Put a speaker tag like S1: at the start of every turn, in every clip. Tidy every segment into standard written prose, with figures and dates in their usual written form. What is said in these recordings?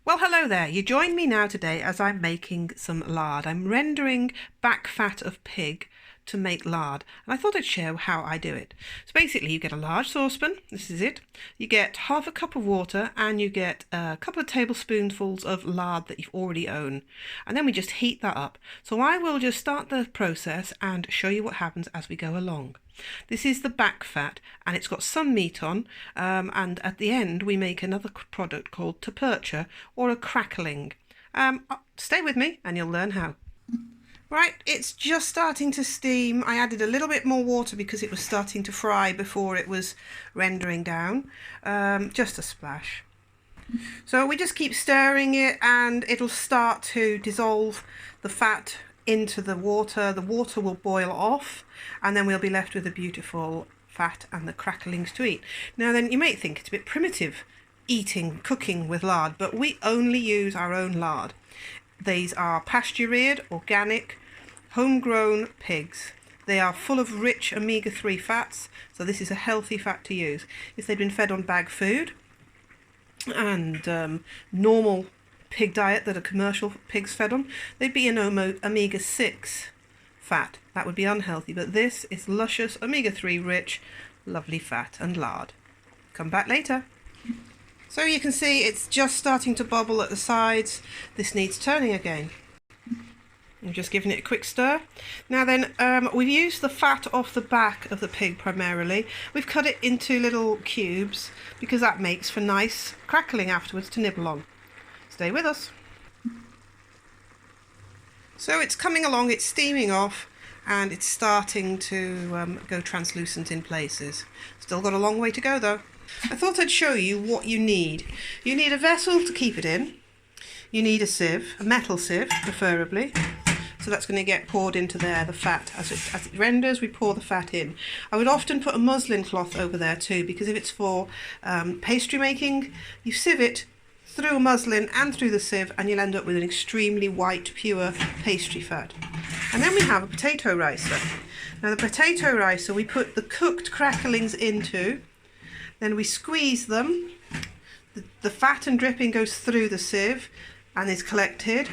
S1: Well, hello there. You join me now today as I'm making some lard. I'm rendering back fat of pig to make lard, and I thought I'd share how I do it. So basically you get a large saucepan, this is it, you get half a cup of water and you get a couple of tablespoonfuls of lard that you've already owned, and then we just heat that up. So I will just start the process and show you what happens as we go along. This is the back fat and it's got some meat on, and at the end we make another product called töpörtyű or a crackling. Stay with me and you'll learn how. Right, it's just starting to steam. I added a little bit more water because it was starting to fry before it was rendering down, just a splash. So we just keep stirring it and it'll start to dissolve the fat into the water. The water will boil off and then we'll be left with the beautiful fat and the cracklings to eat. Now then, you might think it's a bit primitive cooking with lard, but we only use our own lard. These are pasture-reared, organic, homegrown pigs. They are full of rich omega-3 fats, so this is a healthy fat to use. If they'd been fed on bag food and normal pig diet that a commercial pig's fed on, they'd be an omega-6 fat. That would be unhealthy, but this is luscious, omega-3 rich, lovely fat and lard. Come back later. So you can see it's just starting to bubble at the sides. This needs turning again. I'm just giving it a quick stir. Now then, we've used the fat off the back of the pig primarily. We've cut it into little cubes because that makes for nice crackling afterwards to nibble on. Stay with us. So it's coming along, it's steaming off and it's starting to go translucent in places. Still got a long way to go though. I thought I'd show you what you need. You need a vessel to keep it in. You need a sieve, a metal sieve preferably. So that's going to get poured into there, the fat. As it renders, we pour the fat in. I would often put a muslin cloth over there too, because if it's for pastry making, you sieve it through a muslin and through the sieve and you'll end up with an extremely white, pure pastry fat. And then we have a potato ricer. Now the potato ricer we put the cooked cracklings into. Then we squeeze them, the fat and dripping goes through the sieve and is collected.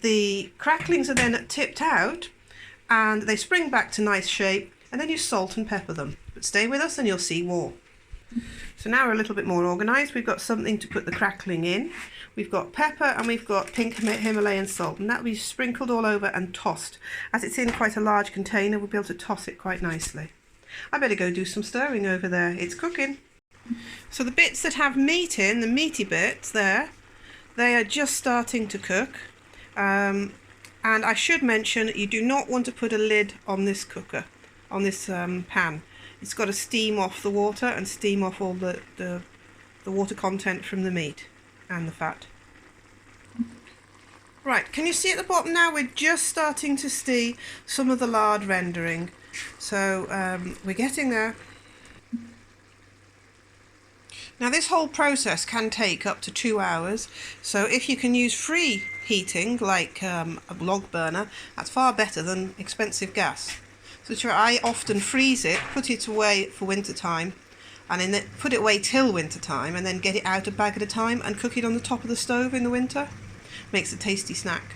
S1: The cracklings are then tipped out and they spring back to nice shape, and then you salt and pepper them. But stay with us and you'll see more. So now we're a little bit more organised. We've got something to put the crackling in. We've got pepper and we've got pink Himalayan salt, and that will be sprinkled all over and tossed. As it's in quite a large container, we'll be able to toss it quite nicely. I better go do some stirring over there. It's cooking. So the bits that have meat in, the meaty bits there, they are just starting to cook. And I should mention, you do not want to put a lid on this cooker, on this pan. It's got to steam off the water and steam off all the water content from the meat and the fat. Right, can you see at the bottom now? We're just starting to see some of the lard rendering. So we're getting there. Now this whole process can take up to 2 hours, so if you can use free heating like a log burner, that's far better than expensive gas. So I often freeze it, put it away for winter time, and then put it away till winter time, and then get it out a bag at a time and cook it on the top of the stove in the winter. Makes a tasty snack.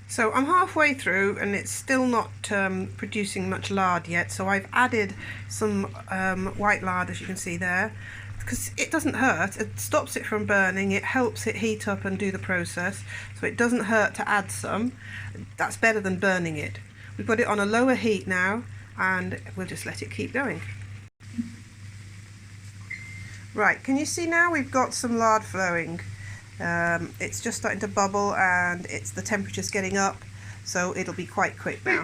S1: So I'm halfway through and it's still not producing much lard yet, so I've added some white lard, as you can see there, because it doesn't hurt. It stops it from burning, it helps it heat up and do the process, so it doesn't hurt to add some. That's better than burning it. We've got it on a lower heat now and we'll just let it keep going. Right, can you see now we've got some lard flowing? It's just starting to bubble and the temperature's getting up, so it'll be quite quick now.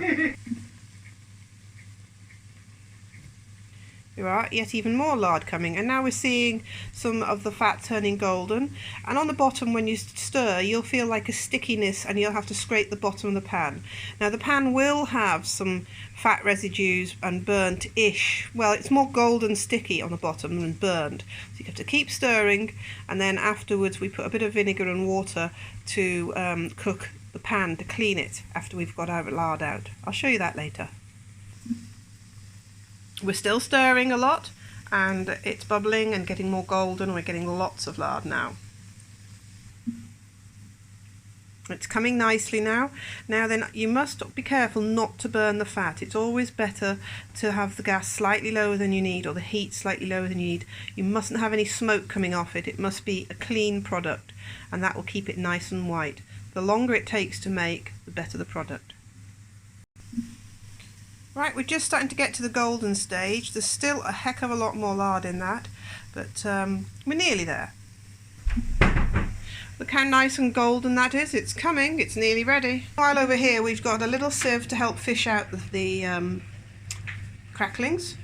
S1: There are yet even more lard coming, and now we're seeing some of the fat turning golden, and on the bottom when you stir you'll feel like a stickiness and you'll have to scrape the bottom of the pan. Now the pan will have some fat residues and burnt-ish, well, it's more golden sticky on the bottom than burnt, so you have to keep stirring, and then afterwards we put a bit of vinegar and water to cook the pan, to clean it after we've got our lard out. I'll show you that later. We're still stirring a lot and it's bubbling and getting more golden. We're getting lots of lard now. It's coming nicely now. Now then, you must be careful not to burn the fat. It's always better to have the gas slightly lower than you need, or the heat slightly lower than you need. You mustn't have any smoke coming off it. It must be a clean product, and that will keep it nice and white. The longer it takes to make, the better the product. Right, we're just starting to get to the golden stage. There's still a heck of a lot more lard in that, but we're nearly there. Look how nice and golden that is. It's coming, it's nearly ready. While over here we've got a little sieve to help fish out the cracklings.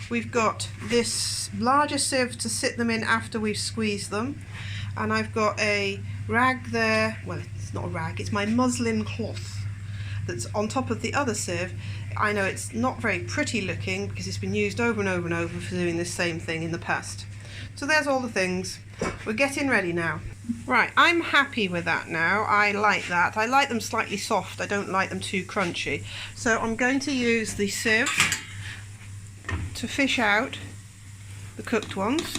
S1: We've got this larger sieve to sit them in after we've squeezed them. And I've got a rag there, well it's not a rag, it's my muslin cloth that's on top of the other sieve. I know it's not very pretty looking because it's been used over and over and over for doing this same thing in the past. So there's all the things. We're getting ready now. Right, I'm happy with that now. I like that. I like them slightly soft. I don't like them too crunchy. So I'm going to use the sieve to fish out the cooked ones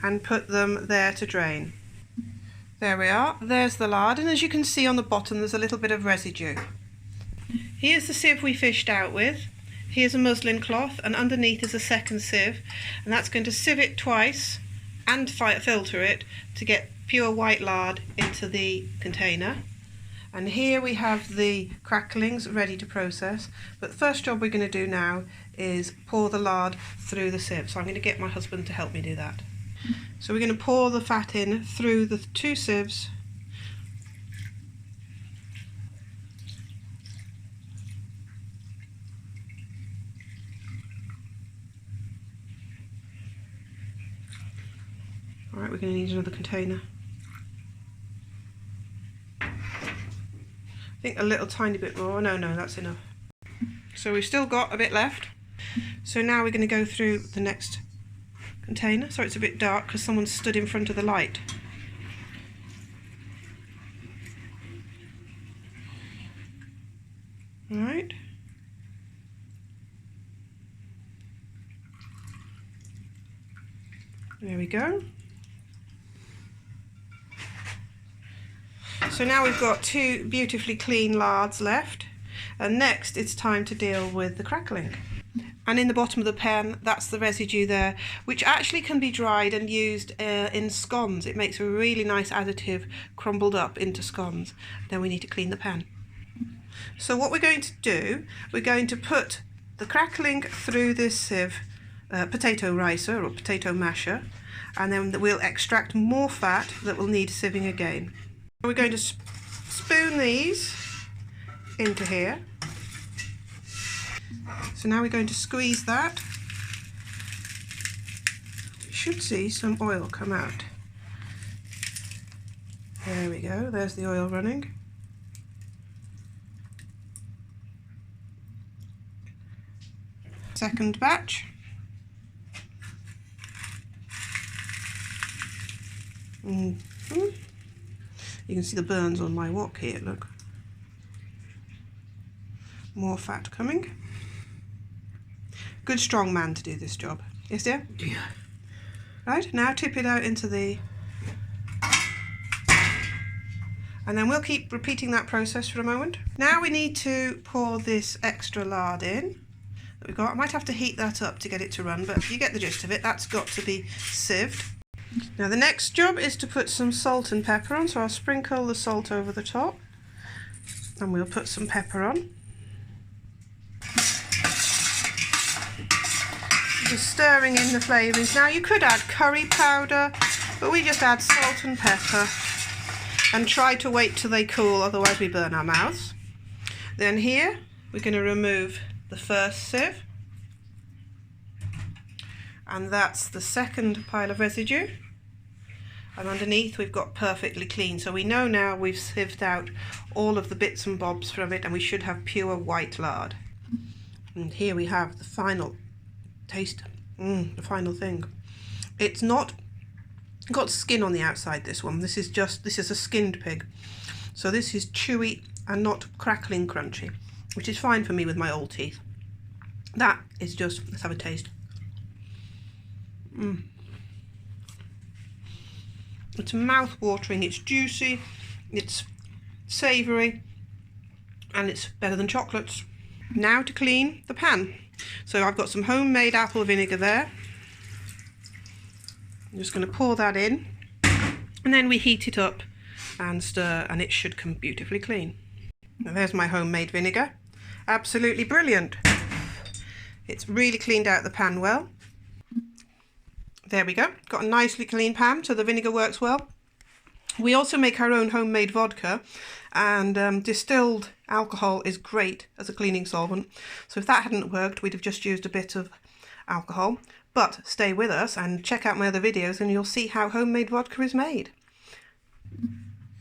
S1: and put them there to drain. There we are. There's the lard, and as you can see on the bottom there's a little bit of residue. Here's the sieve we fished out with. Here's a muslin cloth, and underneath is a second sieve, and that's going to sieve it twice and filter it to get pure white lard into the container. And here we have the cracklings ready to process, but the first job we're going to do now is pour the lard through the sieve. So I'm going to get my husband to help me do that. So we're going to pour the fat in through the two sieves. Alright, we're going to need another container. I think a little tiny bit more. No, that's enough. So we've still got a bit left. So now we're going to go through the next container. Sorry, it's a bit dark because someone stood in front of the light. Alright. There we go. So now we've got two beautifully clean lards left, and next it's time to deal with the crackling. And in the bottom of the pan, that's the residue there, which actually can be dried and used in scones. It makes a really nice additive crumbled up into scones. Then we need to clean the pan. So what we're going to do, we're going to put the crackling through this sieve, potato ricer or potato masher, and then we'll extract more fat that will need sieving again. We're going to spoon these into here. So now we're going to squeeze that. You should see some oil come out. There we go, there's the oil running. Second batch. You can see the burns on my wok here, look. More fat coming. Good strong man to do this job. Yes, dear?
S2: Yeah.
S1: Right, now tip it out into the... And then we'll keep repeating that process for a moment. Now we need to pour this extra lard in that we've got. I might have to heat that up to get it to run, but you get the gist of it. That's got to be sieved. Now the next job is to put some salt and pepper on, so I'll sprinkle the salt over the top and we'll put some pepper on. Just stirring in the flavourings. Now you could add curry powder, but we just add salt and pepper and try to wait till they cool, otherwise we burn our mouths. Then here we're going to remove the first sieve, and that's the second pile of residue, and underneath we've got perfectly clean, so we know now we've sieved out all of the bits and bobs from it and we should have pure white lard. And here we have the final taste, the final thing. It's not got skin on the outside, this one. This is a skinned pig, so this is chewy and not crackling crunchy, which is fine for me with my old teeth. That is just, let's have a taste. It's mouth-watering, it's juicy, It's savoury and it's better than chocolates. Now to clean the pan. So I've got some homemade apple vinegar there. I'm just going to pour that in, and then we heat it up and stir, and it should come beautifully clean. Now there's my homemade vinegar. Absolutely brilliant. It's really cleaned out the pan well. There we go. Got a nicely clean pan, so the vinegar works well. We also make our own homemade vodka, and distilled alcohol is great as a cleaning solvent. So if that hadn't worked, we'd have just used a bit of alcohol. But stay with us and check out my other videos and you'll see how homemade vodka is made.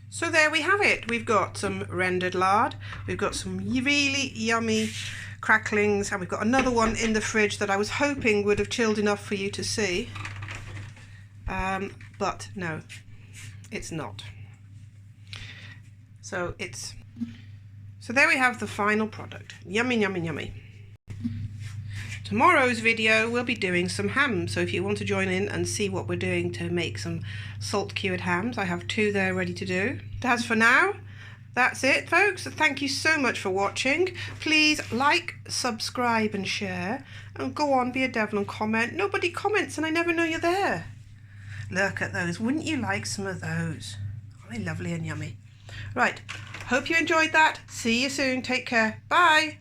S1: So there we have it. We've got some rendered lard, we've got some really yummy cracklings, and we've got another one in the fridge that I was hoping would have chilled enough for you to see. But no, it's not. So there we have the final product. Yummy, yummy, yummy. Tomorrow's video we'll be doing some ham, so if you want to join in and see what we're doing to make some salt cured hams, I have 2 there ready to do. As for now, that's it folks. Thank you so much for watching. Please like, subscribe and share, and go on, be a devil and comment. Nobody comments and I never know you're there. Look at those. Wouldn't you like some of those? Are they lovely and yummy? Right, hope you enjoyed that. See you soon. Take care. Bye.